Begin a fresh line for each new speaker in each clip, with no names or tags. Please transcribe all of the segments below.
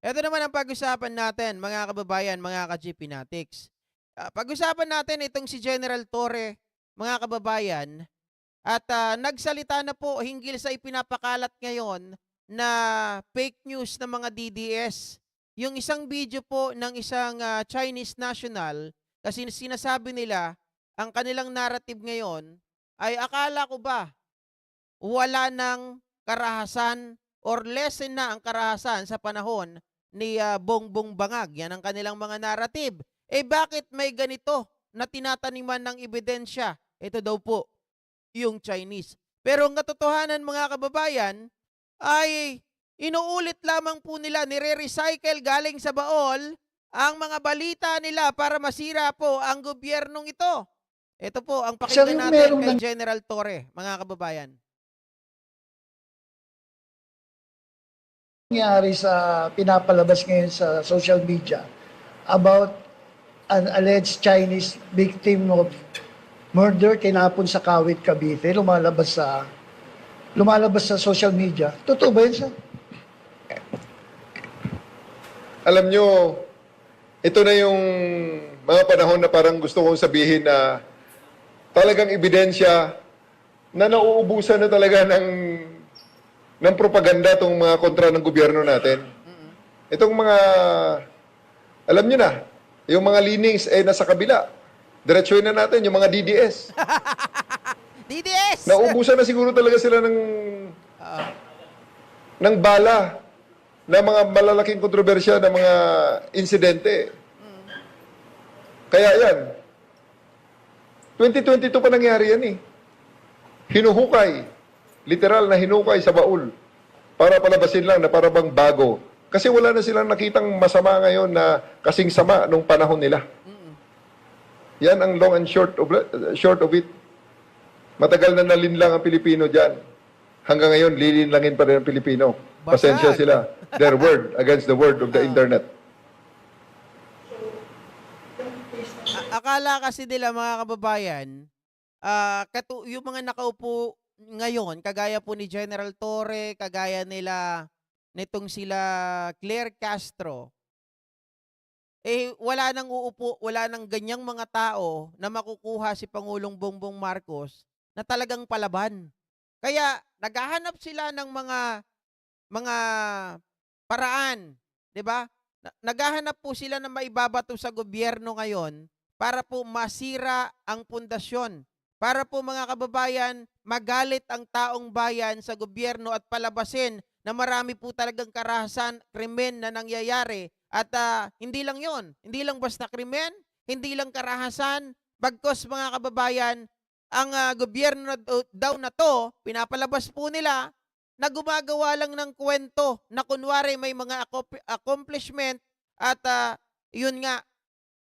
Ito naman ang pag-usapan natin, mga kababayan, mga ka-GP Natics. Pag-usapan natin itong si General Torre, mga kababayan, at nagsalita na po hinggil sa ipinapakalat ngayon na fake news ng mga DDS. Yung isang video po ng isang Chinese national, kasi sinasabi nila, ang kanilang narrative ngayon ay akala ko ba wala ng karahasan or lessen na ang karahasan sa panahon ni Bongbong Bangag. Yan ang kanilang mga narrative. Eh bakit may ganito na tinataniman ng ebidensya? Ito daw po, yung Chinese. Pero ang katotohanan mga kababayan ay inuulit lamang po nila, nire-recycle galing sa baol ang mga balita nila para masira po ang gobyernong ito. Ito po ang
Sir,
pakinggan
yung
natin
merong
kay General Torre, mga kababayan.
nangyari sa pinapalabas ngayon sa social media about an alleged Chinese victim of murder tinapon sa Kawit, Cavite, lumalabas sa social media. Totoo ba yun, sir?
Alam nyo, ito na yung mga panahon na parang gusto kong sabihin na talagang ebidensya na nauubusan na talaga ng propaganda itong mga kontra ng gobyerno natin. Itong mga, alam nyo na, yung mga leanings nasa kabila. Diretsuhin na natin yung mga DDS.
DDS!
Nauubusan na siguro talaga sila ng bala na mga malalaking kontrobersya na mga insidente. Kaya yan, 2022 pa nangyari yan eh. Hinuhukay, literal na hinukay sa baul para palabasin lang na para bang bago. Kasi wala na silang nakitang masama ngayon na kasing sama nung panahon nila. Yan ang long and short of it. Matagal na nalinlang ang Pilipino dyan. Hanggang ngayon, lilinlangin pa rin ang Pilipino. Pasensya sila. Their word against the word of the internet.
Akala kasi nila mga kababayan, yung mga nakaupo ngayon, kagaya po ni General Torre, kagaya nila nitong sila Claire Castro, eh wala nang uupo, wala nang ganyang mga tao na makukuha si Pangulong Bongbong Marcos na talagang palaban. Kaya naghahanap sila ng mga paraan, 'di ba? Naghahanap po sila ng maibabato sa gobyerno ngayon para po masira ang pundasyon. Para po mga kababayan, magalit ang taong bayan sa gobyerno at palabasin na marami po talagang karahasan, krimen na nangyayari. At hindi lang yon, hindi lang basta krimen, hindi lang karahasan, bagkos mga kababayan, ang gobyerno daw na to, pinapalabas po nila na gumagawa lang ng kwento na kunwari may mga accomplishment at yun nga,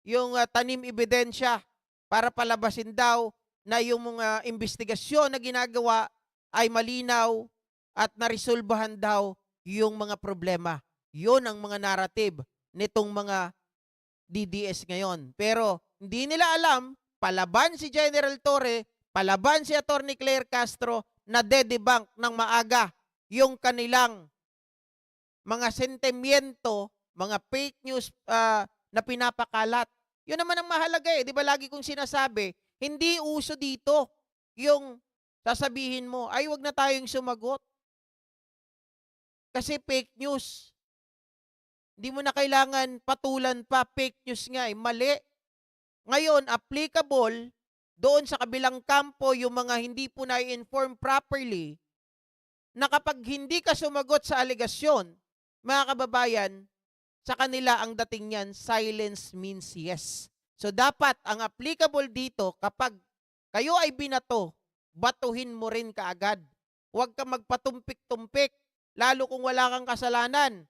yung tanim ebidensya para palabasin daw na yung mga investigasyon na ginagawa ay malinaw at naresolbahan daw yung mga problema. Yun ang mga narrative nitong mga DDS ngayon. Pero hindi nila alam, palaban si General Torre, palaban si Atty. Claire Castro na de-debunk ng maaga yung kanilang mga sentimiento, mga fake news na pinapakalat. Yun naman ang mahalaga eh. Di ba lagi kong sinasabi, hindi uso dito yung sasabihin mo, ay wag na tayong sumagot. Kasi fake news. Hindi mo na kailangan patulan pa, fake news nga eh, mali. Ngayon, applicable doon sa kabilang kampo yung mga hindi po na-inform properly na kapag hindi ka sumagot sa alegasyon, mga kababayan, sa kanila ang dating niyan, silence means yes. So dapat ang applicable dito, kapag kayo ay binato, batuhin mo rin kaagad. Huwag ka magpatumpik-tumpik, lalo kung wala kang kasalanan.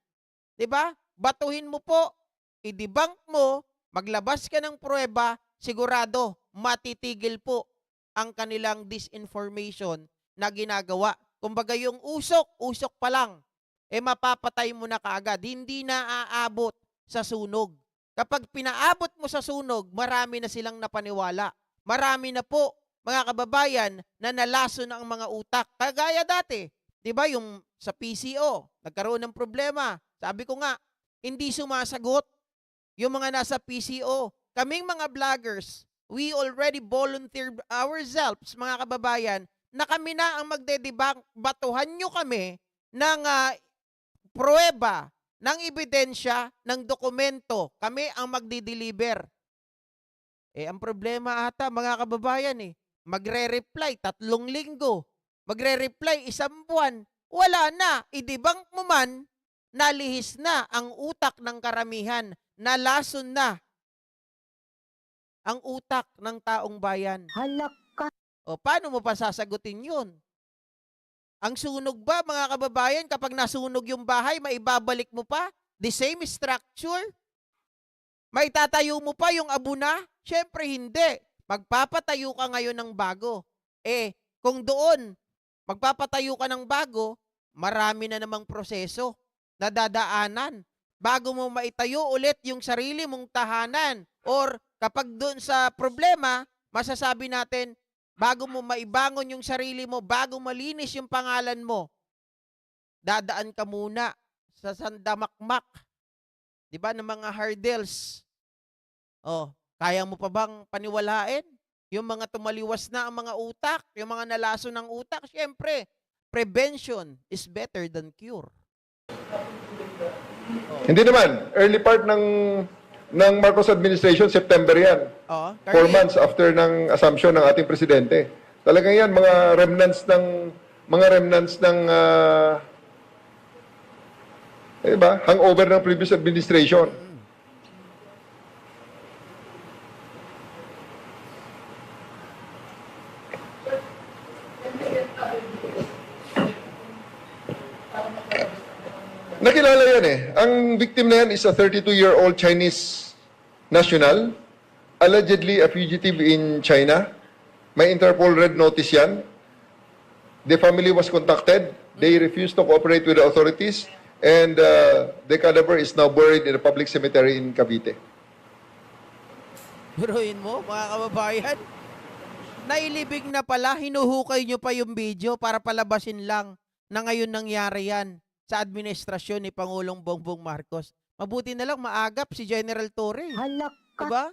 'Di ba? Batuhin mo po, i-debunk mo, maglabas ka ng pruweba, sigurado matitigil po ang kanilang disinformation na ginagawa. Kumbaga yung usok pa lang, eh mapapatay mo na kaagad. Hindi na aabot sa sunog. Kapag pinaabot mo sa sunog, marami na silang napaniwala. Marami na po, mga kababayan, na nalaso na ang mga utak. Kagaya dati, di ba yung sa PCO, nagkaroon ng problema. Sabi ko nga, hindi sumasagot yung mga nasa PCO. Kaming mga vloggers, we already volunteered ourselves, mga kababayan, na kami na ang magdedebunk. Batuhan nyo kami ng pruweba, ng ebidensya, ng dokumento. Kami ang magdi-deliver. Ang problema ata, mga kababayan, magre-reply 3 linggo. Magre-reply 1 buwan. Wala na. I-debunk mo man, nalihis na ang utak ng karamihan. Nalason na ang utak ng taong bayan.
Halak ka.
O, paano mo pa sasagutin yun? Ang sunog ba, mga kababayan, kapag nasunog yung bahay, maibabalik mo pa? The same structure? Maitatayo mo pa yung abuna? Siyempre hindi. Magpapatayo ka ngayon ng bago. Kung doon, magpapatayo ka ng bago, marami na namang proseso na dadaanan bago mo maitayo ulit yung sarili mong tahanan. Or kapag doon sa problema, masasabi natin, bago mo maibangon yung sarili mo, bago malinis yung pangalan mo, dadaan ka muna sa sandamakmak, di ba, ng mga hurdles. Kaya mo pa bang paniwalain? Yung mga tumaliwas na ang mga utak, yung mga nalaso ng utak, syempre, prevention is better than cure.
Hindi naman. Early part ng Marcos administration, September yan. 4 months after ng assumption ng ating presidente. Talagang yan, mga remnants ng diba? Hangover ng previous administration. Nakilala yan Ang victim na yan is a 32-year-old Chinese national, allegedly a fugitive in China. May Interpol red notice yan. The family was contacted. They refused to cooperate with the authorities. And the cadaver is now buried in a public cemetery in Cavite.
Biruin mo, mga kababayan, nailibig na pala, hinuhukay nyo pa yung video para palabasin lang na ngayon nangyari yan sa administrasyon ni Pangulong Bongbong Marcos. Mabuti na lang maagap si General Torre.
Halak ka.
Diba?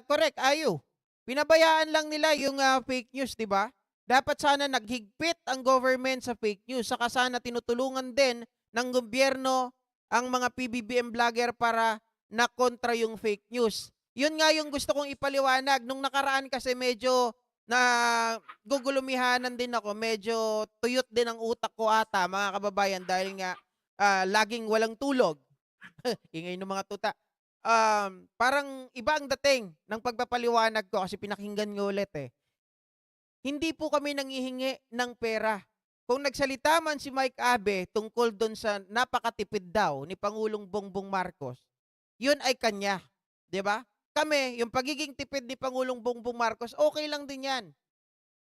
Correct, Ayu. Pinabayaan lang nila yung fake news, di ba? Dapat sana naghigpit ang government sa fake news. Saka sana tinutulungan din ng gobyerno ang mga PBBM vlogger para nakontra yung fake news. Yun nga yung gusto kong ipaliwanag. Nung nakaraan kasi medyo na gugulumihanan din ako. Medyo tuyot din ang utak ko ata, mga kababayan, dahil nga laging walang tulog. Ingay ng mga tuta. Parang iba ang dating ng pagpapaliwanag ko kasi pinakinggan nyo ulit Hindi po kami nangihingi ng pera. Kung nagsalita man si Mike Abe tungkol doon sa napakatipid daw ni Pangulong Bongbong Marcos, yun ay kanya. 'Di ba? Kami, yung pagiging tipid ni Pangulong Bongbong Marcos, okay lang din yan.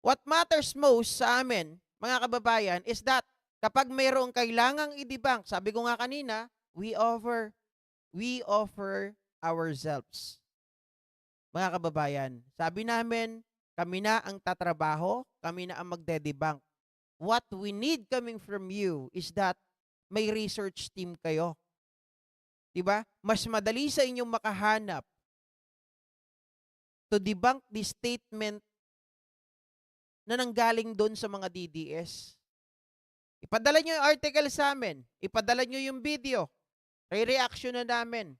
What matters most sa amin, mga kababayan, is that kapag mayroong kailangang i-debunk, sabi ko nga kanina, we offer ourselves. Mga kababayan, sabi namin, kami na ang tatrabaho, kami na ang magde-debunk. What we need coming from you is that may research team kayo. Diba? Mas madali sa inyong makahanap to debunk this statement na nanggaling doon sa mga DDS. Ipadala nyo yung article sa amin. Ipadala nyo yung video. Re-reaction na namin.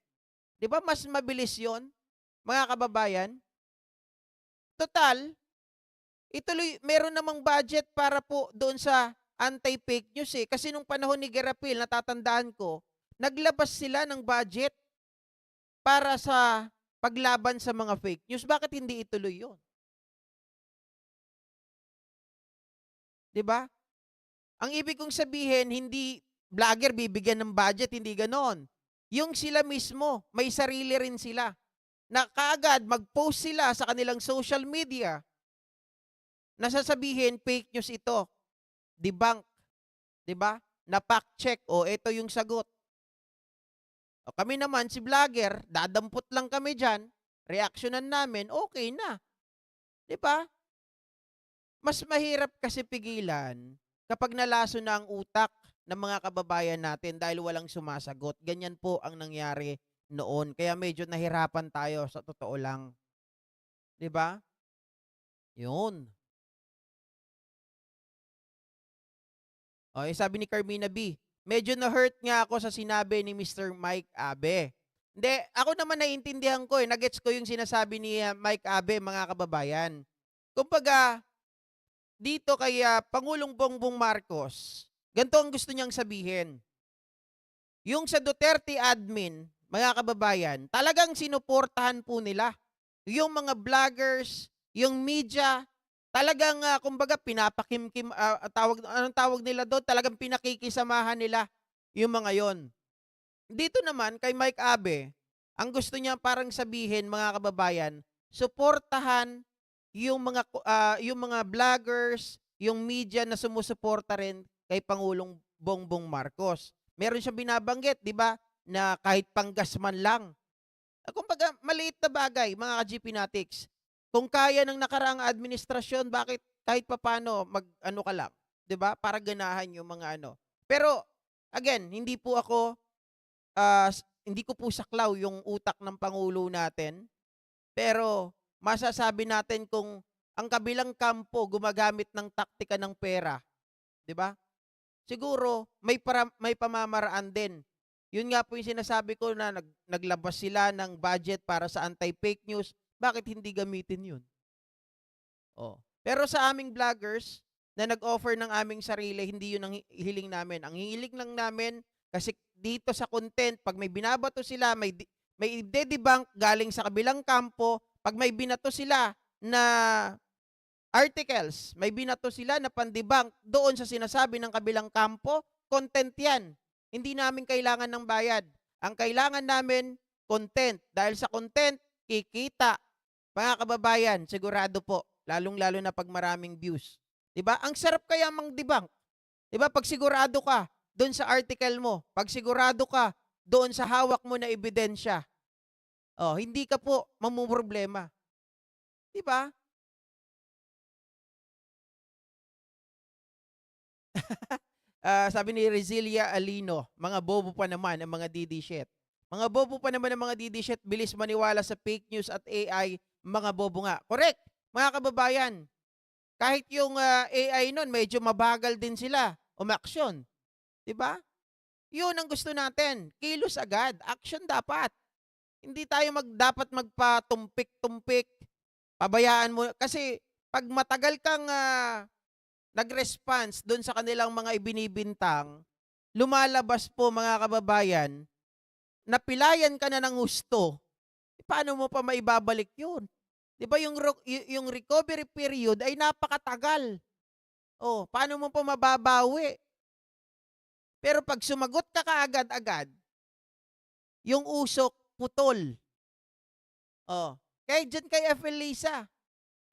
Diba mas mabilis yon, mga kababayan? Total, ituloy, meron namang budget para po doon sa anti-fake news Kasi nung panahon ni Garapil, natatandaan ko, naglabas sila ng budget para sa paglaban sa mga fake news. Bakit hindi ituloy yun? Diba? Ang ibig kong sabihin, hindi vlogger bibigyan ng budget, hindi ganon. Yung sila mismo, may sarili rin sila. Na kaagad mag-post sila sa kanilang social media na sasabihin, fake news ito. Debunk. Diba? Na fact check. Ito yung sagot. O kami naman, si vlogger, dadampot lang kami dyan, reaksyonan namin, okay na. Di ba? Mas mahirap kasi pigilan kapag nalaso na ang utak ng mga kababayan natin dahil walang sumasagot. Ganyan po ang nangyari noon. Kaya medyo nahirapan tayo sa totoo lang. 'Di ba? 'Yun. Sabi ni Carmina B, medyo na-hurt nga ako sa sinabi ni Mr. Mike Abe. Hindi, ako naman naiintindihan ko nagets ko yung sinasabi ni Mike Abe, mga kababayan. Kumbaga, dito kay Pangulong Bongbong Marcos, ganito ang gusto niyang sabihin. Yung sa Duterte admin, mga kababayan, talagang sinuportahan po nila. Yung mga vloggers, yung media, talagang kumbaga pinapakimkim, anong tawag nila doon? Talagang pinakikisamahan nila yung mga yon. Dito naman kay Mike Abe, ang gusto niya parang sabihin, mga kababayan, suportahan yung mga vloggers, yung media na sumusuporta rin kay Pangulong Bongbong Marcos. Meron siyang binabanggit, 'di ba, na kahit panggas man lang. Kumbaga maliit na bagay, mga ka-GP Natics. Kung kaya ng nakaraang administrasyon, bakit kahit papaano mag-ano ka lang, 'di ba? Para ganahan yung mga ano. Pero again, hindi ko po saklaw yung utak ng pangulo natin. Pero masasabi natin kung ang kabilang kampo gumagamit ng taktika ng pera, 'di ba? Siguro may pamamaraan din. Yun nga po yung sinasabi ko na naglabas sila ng budget para sa anti-fake news. Bakit hindi gamitin yun? Pero sa aming vloggers na nag-offer ng aming sarili, hindi yun ang hiling namin. Ang hiling lang namin, kasi dito sa content, pag may binabato sila, may de-debunk galing sa kabilang kampo, pag may binato sila na articles, may binato sila na pandebunk doon sa sinasabi ng kabilang kampo, content yan. Hindi namin kailangan ng bayad. Ang kailangan namin, content. Dahil sa content, kikita. Mga kababayan, sigurado po, lalong-lalo na pag maraming views. 'Di ba? Ang sarap kaya mang-debunk. 'Di ba? Pag sigurado ka doon sa article mo, pag sigurado ka doon sa hawak mo na ebidensya, hindi ka po mamumroblema. 'Di ba? Sabi ni Rezilia Alino, mga bobo pa naman ang mga DD shit. Mga bobo pa naman ang mga DD shit, bilis maniwala sa fake news at AI, mga bobo nga. Correct, mga kababayan. Kahit yung AI nun, medyo mabagal din sila umaksyon. 'Di ba? Yun ang gusto natin. Kilos agad. Action dapat. Hindi tayo dapat magpatumpik-tumpik. Pabayaan mo. Kasi pag matagal kang nag-response doon sa kanilang mga ibinibintang, lumalabas po, mga kababayan, napilayan ka na ng husto, paano mo pa maibabalik yun? Di ba yung recovery period ay napakatagal. Paano mo pa mababawi? Pero pag sumagot ka kaagad-agad, yung usok putol. Kaya dyan kay Efelisa,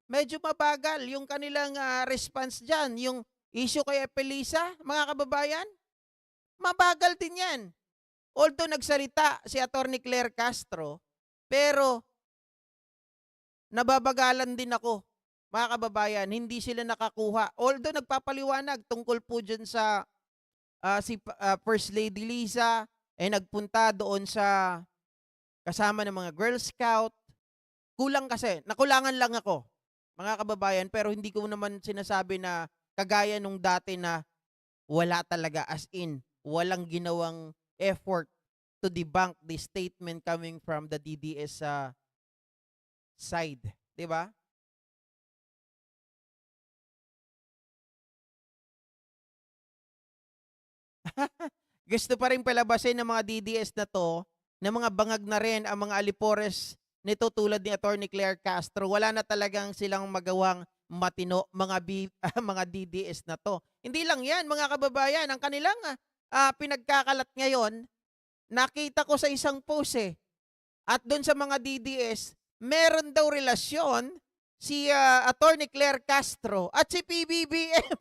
medyo mabagal yung kanilang response dyan. Yung issue kay Efelisa, mga kababayan, mabagal din yan. Although nagsalita si Atty. Claire Castro, pero nababagalan din ako, mga kababayan, hindi sila nakakuha. Although nagpapaliwanag tungkol po dyan sa First Lady Liza, nagpunta doon sa kasama ng mga Girl Scout. Kulang kasi, nakulangan lang ako, mga kababayan, pero hindi ko naman sinasabi na kagaya nung dati na wala talaga, as in, walang ginawang effort to debunk the statement coming from the DDS side. 'Di ba? Gusto pa rin palabasin ng mga DDS na to, na mga bangag na rin ang mga alipores nito tulad ni Atty. Claire Castro. Wala na talagang silang magawang matino, mga DDS na to. Hindi lang yan, mga kababayan. Ang kanilang pinagkakalat ngayon, nakita ko sa isang post at doon sa mga DDS, meron daw relasyon si Atty. Claire Castro at si PBBM.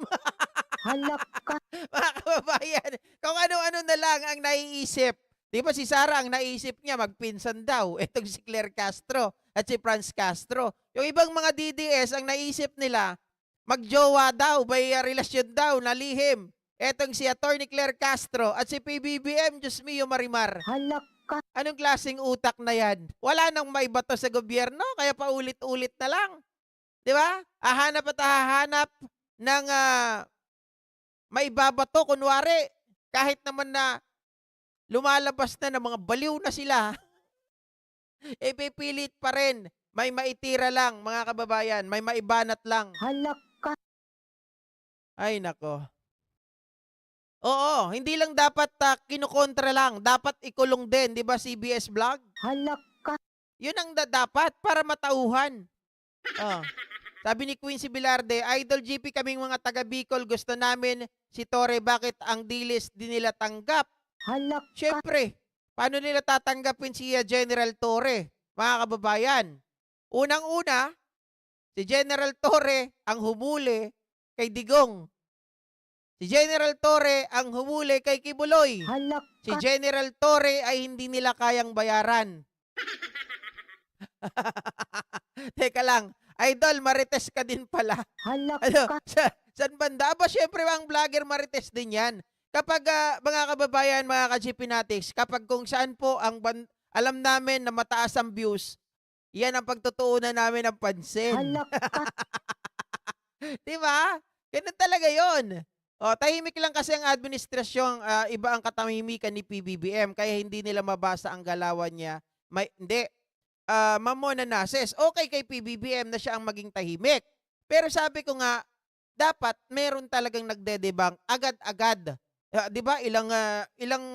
Halak ka.
Mga kababayan, kung ano-ano na lang ang naiisip Di ba si Sara ang naisip niya magpinsan daw, etong si Claire Castro at si Franz Castro. Yung ibang mga DDS ang naisip nila, magjowa daw, may relasyon daw na lihim. Etong si Attorney Claire Castro at si PBBM, Diyos mio Marimar.
Hala ka.
Anong klaseng utak na yan? Wala nang maibato sa gobyerno, kaya paulit-ulit na lang. Di ba? Hahanap at hahanap ng maibabato, kunwari, kahit naman na lumalabas na ng mga baliw na sila, pipilit pa rin. May maitira lang, mga kababayan. May maibanat lang.
Hala ka.
Ay, nako. Oo, hindi lang dapat kinukontra lang. Dapat ikulong din, di ba, CBS Vlog?
Hala ka.
Yun ang dapat para matauhan. Oh. Sabi ni Quincy Bilarde, Idol GP kaming mga taga Bicol, gusto namin si Torre, bakit ang dilis di nila tanggap?
Hala ka.
Siyempre, paano nila tatanggapin si General Torre, mga kababayan? Unang-una, si General Torre ang humuli kay Digong. Si General Torre ang humuli kay Kibuloy.
Hala
Si
ka.
General Torre ay hindi nila kayang bayaran. Teka lang, Idol, Marites ka din pala.
Hala
Ano,
ka.
saan banda? Aba, syempre, ang vlogger Marites din yan. Kapag, mga kababayan, mga ka-GP Natics, kapag kung saan po alam namin na mataas ang views, yan ang pagtutuunan namin ng pansin.
Hala ka.
Di ba? Ganun talaga yon. O, tahimik lang kasi ang administrasyon, iba ang katahimikan ni PBBM, kaya hindi nila mabasa ang galawan niya. Hindi. Mamona Nases, okay kay PBBM na siya ang maging tahimik. Pero sabi ko nga, dapat meron talagang nagdedebang agad-agad. Di ba? Ilang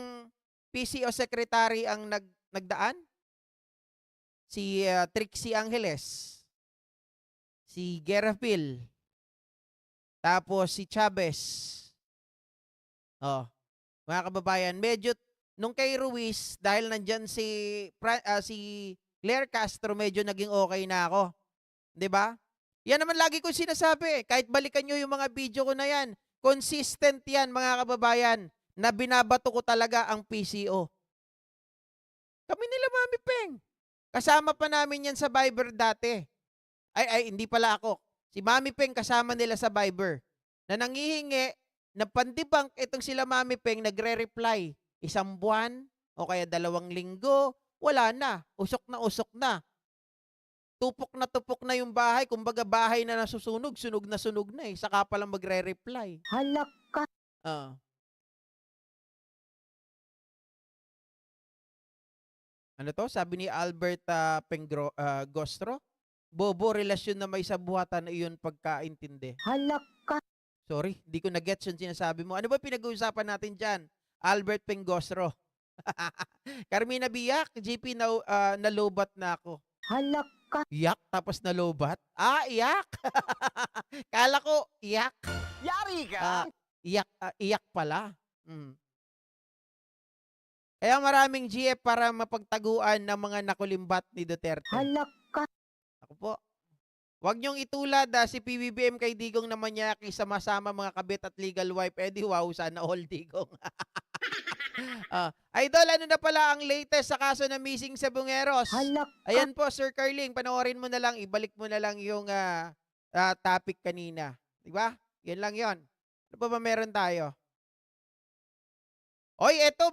PCO secretary ang nagdaan? Si Trixie Angeles, si Gerafil, tapos si Chavez. Oh, mga kababayan, medyo nung kay Ruiz, dahil nandyan si Claire Castro, medyo naging okay na ako. 'Di ba? Yan naman lagi ko sinasabi. Kahit balikan nyo yung mga video ko na yan, consistent yan, mga kababayan, na binabato ko talaga ang PCO. Kami nila, Mami Peng. Kasama pa namin yan sa Viber dati. Ay, hindi pala ako. Si Mami Peng kasama nila sa Viber. Na nangihingi na pandibang itong sila Mami Peng nagre-reply. 1 buwan o kaya 2 linggo, wala na. Usok na. Tupok na yung bahay. Kumbaga bahay na nasusunog, sunog na eh. Saka pa lang magre-reply.
Hala ka.
Ano to? Sabi ni Albert Gostro, bobo, relasyon na may sabuhatan na iyon pagkaintindi.
Hala ka.
Sorry, di ko na-gets yung sinasabi mo. Ano ba pinag-uusapan natin dyan? Albert Pengosro. Carmina Biak, GP, nalobat na ako.
Hala ka.
Iyak, tapos nalobat? Iyak. Kala ko, iyak.
Yari ka.
Iyak pala. Kaya maraming GF para mapagtaguan ng mga nakulimbat ni Duterte.
Hala ka.
Ako po. Huwag niyong itulad si PBBM kay Digong na manyaki, sama-sama mga kabit at legal wife. Wow, sana all Digong. Idol, ano na pala ang latest sa kaso na missing sa Bungeros?
Hala ka.
Ayan po, Sir Carling, panoorin mo na lang, ibalik mo na lang yung topic kanina. Diba? Yan lang yon. Ano pa ba meron tayo? Oy, eto